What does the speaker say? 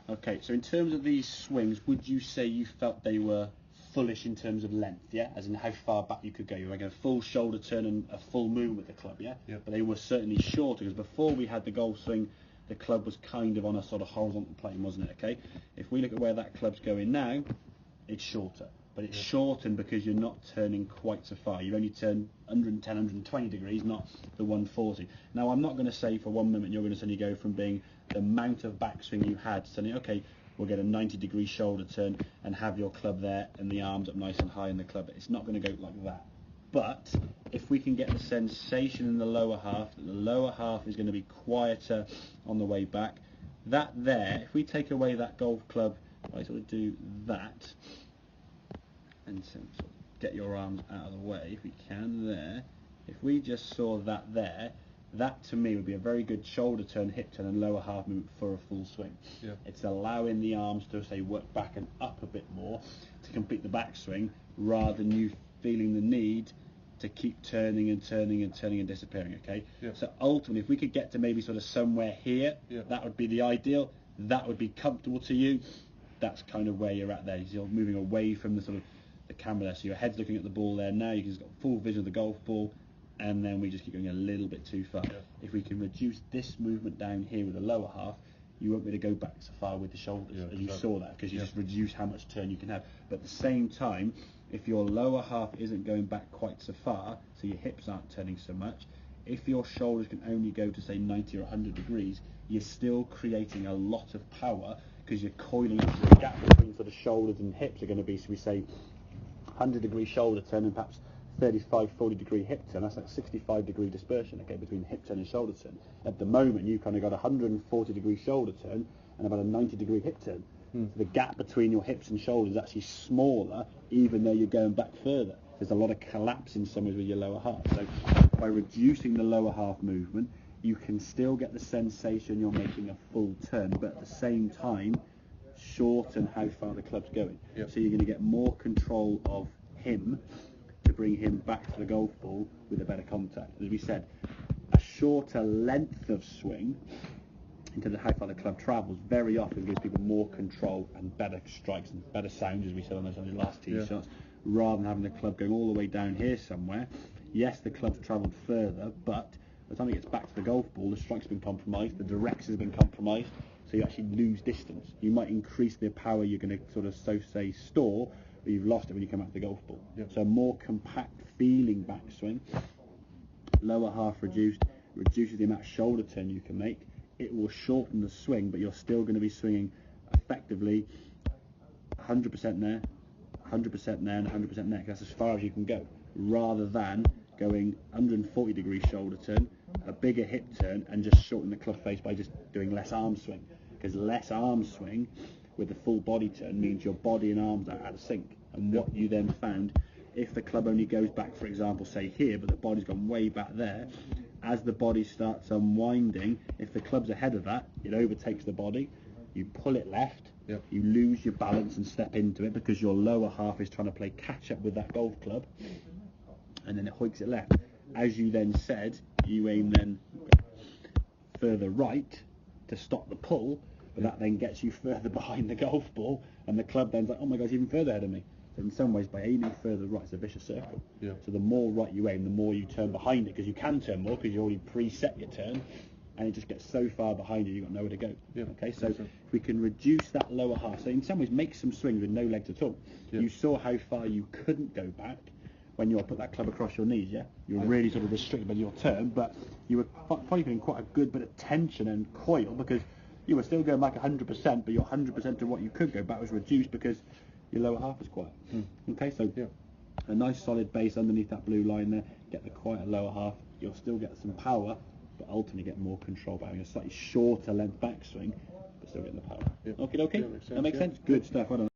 Okay, so in terms of these swings, would you say you felt they were fullish in terms of length, yeah? As in how far back you could go. You were making a full shoulder turn and a full move with the club, yeah? Yep. But they were certainly shorter, because before we had the golf swing, the club was kind of on a sort of horizontal plane, wasn't it, okay? If we look at where that club's going now, it's shorter. But it's shortened because you're not turning quite so far. You've only turned 110, 120 degrees, not the 140. Now, I'm not going to say for one moment you're going to suddenly go from being the amount of backswing you had to suddenly, okay, we'll get a 90-degree shoulder turn and have your club there and the arms up nice and high in the club. It's not going to go like that. But if we can get the sensation in the lower half, that the lower half is going to be quieter on the way back, that there, if we take away that golf club, I sort of do that, and sort of get your arms out of the way if we can there. If we just saw that there, that to me would be a very good shoulder turn, hip turn and lower half movement for a full swing. Yeah. It's allowing the arms to say work back and up a bit more to complete the backswing, rather than you feeling the need to keep turning and turning and turning and disappearing, okay? Yeah. So ultimately, if we could get to maybe sort of somewhere here, that would be the ideal. That would be comfortable to you. That's kind of where you're at there. You're moving away from the sort of the camera there, so your head's looking at the ball there. Now you can just got full vision of the golf ball, and then we just keep going a little bit too far. If we can reduce this movement down here with the lower half, you won't be able to go back so far with the shoulders, and you saw that, because you just reduce how much turn you can have. But at the same time, if your lower half isn't going back quite so far, so your hips aren't turning so much, if your shoulders can only go to say 90 or 100 degrees, you're still creating a lot of power, because you're coiling up. The gap between sort of shoulders and hips are going to be, so we say 100-degree shoulder turn and perhaps 35, 40-degree hip turn. That's like 65-degree dispersion, okay, between hip turn and shoulder turn. At the moment, you've kind of got a 140-degree shoulder turn and about a 90-degree hip turn. So the gap between your hips and shoulders is actually smaller, even though you're going back further. There's a lot of collapse in some ways with your lower half. So by reducing the lower half movement, you can still get the sensation you're making a full turn, but at the same time, shorten how far the club's going. So you're going to get more control of him to bring him back to the golf ball with a better contact. As we said, a shorter length of swing into how far the club travels very often gives people more control and better strikes and better sounds, as we said on those last tee shots, rather than having the club going all the way down here somewhere. Yes, the club's travelled further, but by the time it gets back to the golf ball, the strike's been compromised, the direction's been compromised, so you actually lose distance. You might increase the power you're going to sort of say store, but you've lost it when you come out to the golf ball. So a more compact feeling backswing, lower half reduced, reduces the amount of shoulder turn you can make. It will shorten the swing, but you're still going to be swinging effectively 100% there, 100% there, and 100% there. That's as far as you can go, rather than going 140 degree shoulder turn, a bigger hip turn, and just shorten the club face by just doing less arm swing. Because less arm swing with the full body turn means your body and arms are out of sync. And what you then found, if the club only goes back, for example, say here, but the body's gone way back there, as the body starts unwinding, if the club's ahead of that, it overtakes the body, you pull it left, you lose your balance and step into it, because your lower half is trying to play catch up with that golf club, and then it hoiks it left. As you then said, you aim then further right to stop the pull, but that then gets you further behind the golf ball, and the club then's like, oh my god, it's even further ahead of me. So in some ways, by aiming further right, it's a vicious circle. So the more right you aim, the more you turn behind it, because you can turn more, because you already preset your turn, and it just gets so far behind you, you've got nowhere to go. Okay, so if we can reduce that lower half, so in some ways make some swings with no legs at all. You saw how far you couldn't go back when you put that club across your knees, you were really sort of restricted by your turn, but you were probably putting quite a good bit of tension and coil, because you were still going back 100%, but your 100% to what you could go back was reduced because your lower half was quiet. Okay, so a nice solid base underneath that blue line there, get the quiet lower half, you'll still get some power, but ultimately get more control by having a slightly shorter length backswing, but still getting the power. Okay, that makes sense. Good stuff. Well done.